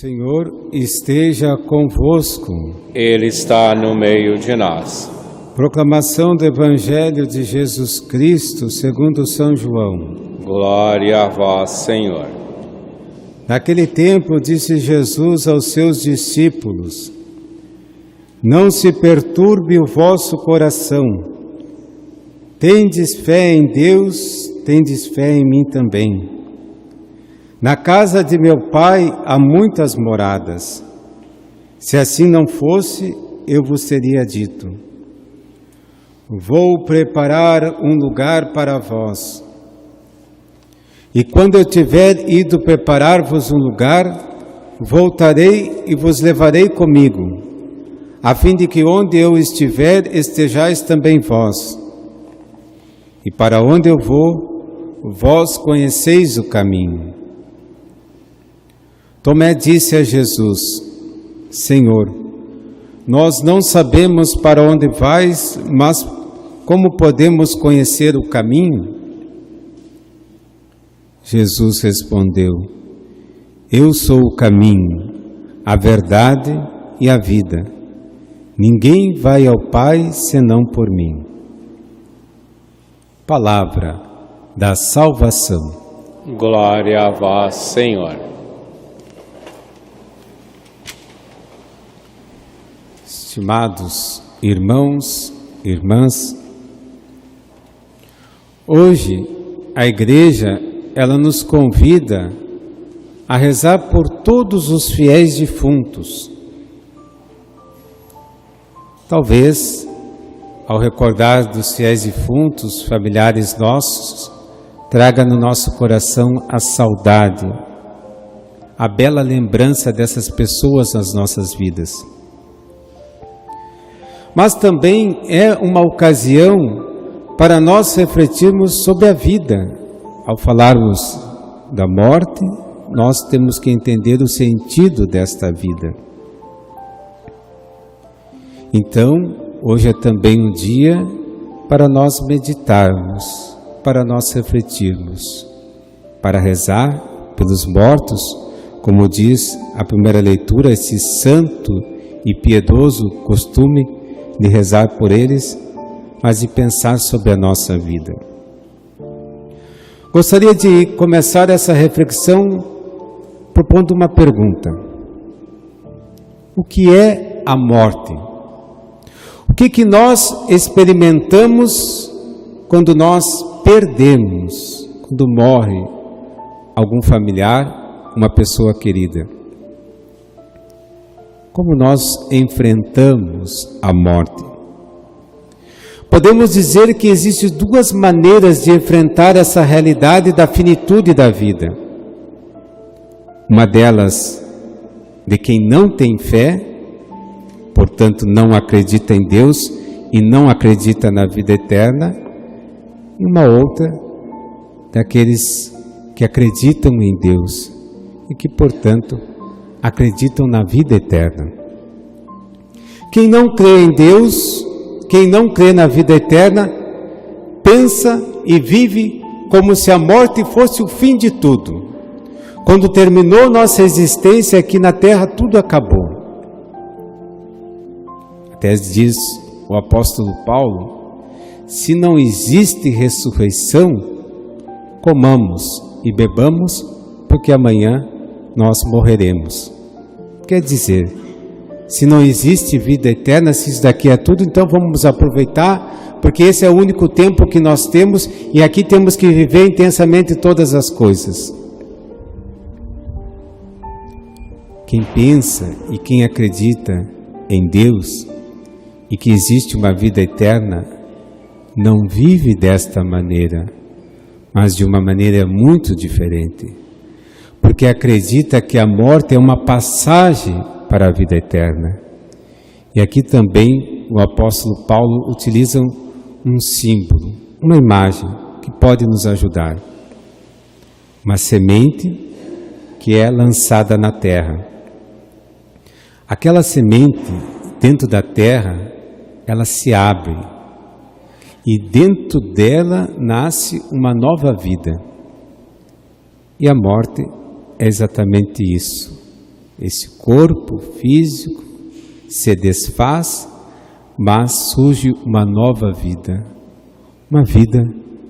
Senhor esteja convosco. Ele está no meio de nós. Proclamação do Evangelho de Jesus Cristo segundo São João. Glória a vós, Senhor. Naquele tempo disse Jesus aos seus discípulos: Não se perturbe o vosso coração. Tendes fé em Deus, tendes fé em mim também. Na casa de meu Pai há muitas moradas. Se assim não fosse, eu vos teria dito: Vou preparar um lugar para vós. E quando eu tiver ido preparar-vos um lugar, voltarei e vos levarei comigo, a fim de que onde eu estiver, estejais também vós. E para onde eu vou, vós conheceis o caminho. Tomé disse a Jesus: Senhor, nós não sabemos para onde vais, mas como podemos conhecer o caminho? Jesus respondeu: Eu sou o caminho, a verdade e a vida. Ninguém vai ao Pai senão por mim. Palavra da salvação. Glória a vós, Senhor. Estimados irmãos, irmãs, hoje a Igreja, ela nos convida a rezar por todos os fiéis defuntos. Talvez, ao recordar dos fiéis defuntos, familiares nossos, traga no nosso coração a saudade, a bela lembrança dessas pessoas nas nossas vidas. Mas também é uma ocasião para nós refletirmos sobre a vida. Ao falarmos da morte, nós temos que entender o sentido desta vida. Então, hoje é também um dia para nós meditarmos, para nós refletirmos, para rezar pelos mortos, como diz a primeira leitura, esse santo e piedoso costume de rezar por eles, mas de pensar sobre a nossa vida. Gostaria de começar essa reflexão propondo uma pergunta: o que é a morte? O que nós experimentamos quando nós perdemos, quando morre algum familiar, uma pessoa querida? Como nós enfrentamos a morte? Podemos dizer que existem duas maneiras de enfrentar essa realidade da finitude da vida. Uma delas, de quem não tem fé, portanto não acredita em Deus e não acredita na vida eterna, e uma outra, daqueles que acreditam em Deus e que, portanto, acreditam na vida eterna. Quem não crê em Deus, quem não crê na vida eterna, pensa e vive como se a morte fosse o fim de tudo. Quando terminou nossa existência aqui na terra, tudo acabou. Até diz o apóstolo Paulo: se não existe ressurreição, comamos e bebamos, porque amanhã nós morreremos. Quer dizer, se não existe vida eterna, se isso daqui é tudo, então vamos aproveitar, porque esse é o único tempo que nós temos e aqui temos que viver intensamente todas as coisas. Quem pensa e quem acredita em Deus e que existe uma vida eterna, não vive desta maneira, mas de uma maneira muito diferente. Porque acredita que a morte é uma passagem para a vida eterna. E aqui também o apóstolo Paulo utiliza um símbolo, uma imagem que pode nos ajudar. Uma semente que é lançada na terra. Aquela semente dentro da terra, ela se abre e dentro dela nasce uma nova vida. E a morte é exatamente isso. Esse corpo físico se desfaz, mas surge uma nova vida, uma vida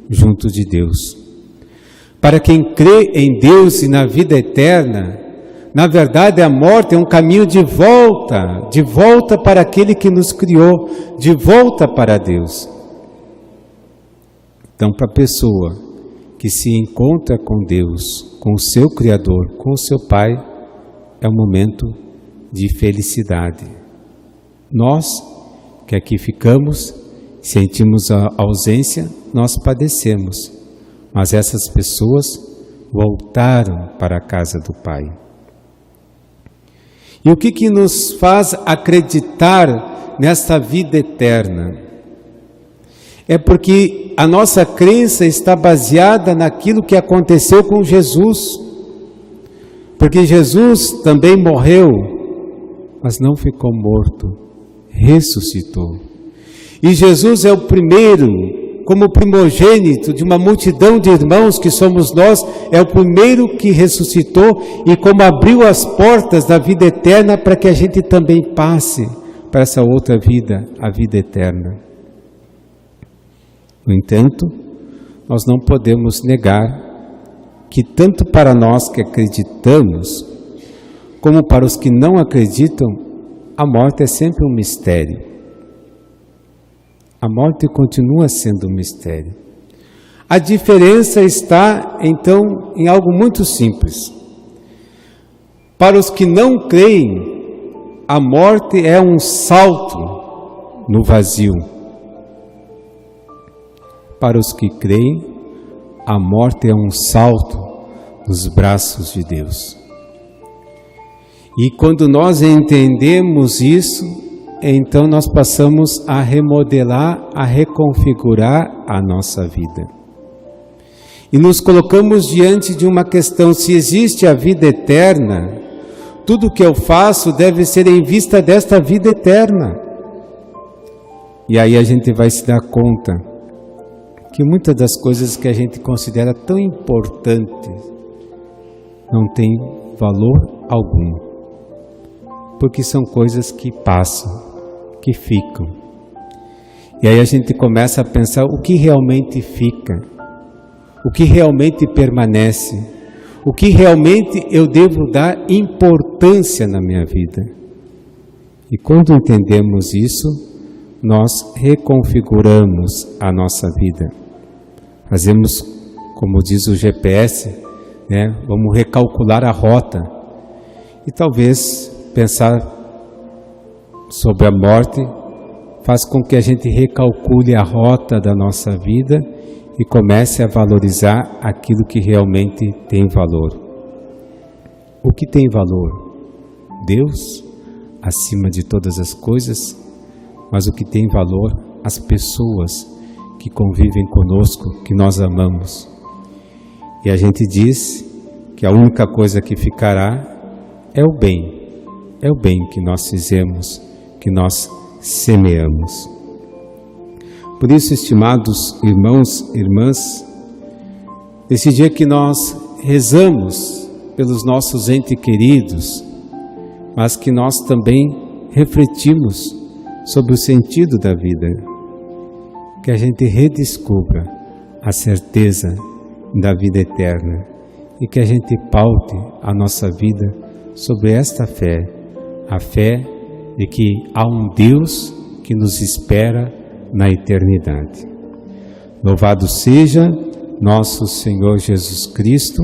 junto de Deus. Para quem crê em Deus e na vida eterna, na verdade a morte é um caminho de volta para aquele que nos criou, de volta para Deus. Então, para a pessoa que se encontra com Deus, com o seu Criador, com o seu Pai, é um momento de felicidade. Nós, que aqui ficamos, sentimos a ausência, nós padecemos, mas essas pessoas voltaram para a casa do Pai. E o que nos faz acreditar nesta vida eterna? É porque a nossa crença está baseada naquilo que aconteceu com Jesus. Porque Jesus também morreu, mas não ficou morto, ressuscitou. E Jesus é o primeiro, como primogênito de uma multidão de irmãos que somos nós, é o primeiro que ressuscitou e como abriu as portas da vida eterna para que a gente também passe para essa outra vida, a vida eterna. No entanto, nós não podemos negar que tanto para nós que acreditamos, como para os que não acreditam, a morte é sempre um mistério. A morte continua sendo um mistério. A diferença está, então, em algo muito simples. Para os que não creem, a morte é um salto no vazio. Para os que creem, a morte é um salto nos braços de Deus. E quando nós entendemos isso, então nós passamos a remodelar, a reconfigurar a nossa vida. E nos colocamos diante de uma questão: se existe a vida eterna, tudo que eu faço deve ser em vista desta vida eterna. E aí a gente vai se dar conta que muitas das coisas que a gente considera tão importantes não têm valor algum, porque são coisas que passam, que ficam. E aí a gente começa a pensar o que realmente fica, o que realmente permanece, o que realmente eu devo dar importância na minha vida. E quando entendemos isso, nós reconfiguramos a nossa vida. Fazemos, como diz o GPS, vamos recalcular a rota. E talvez pensar sobre a morte faz com que a gente recalcule a rota da nossa vida e comece a valorizar aquilo que realmente tem valor. O que tem valor? Deus, acima de todas as coisas, mas o que tem valor? As pessoas que convivem conosco, que nós amamos. E a gente diz que a única coisa que ficará é o bem que nós fizemos, que nós semeamos. Por isso, estimados irmãos e irmãs, esse dia que nós rezamos pelos nossos entes queridos, mas que nós também refletimos sobre o sentido da vida, que a gente redescubra a certeza da vida eterna e que a gente paute a nossa vida sobre esta fé, a fé de que há um Deus que nos espera na eternidade. Louvado seja nosso Senhor Jesus Cristo.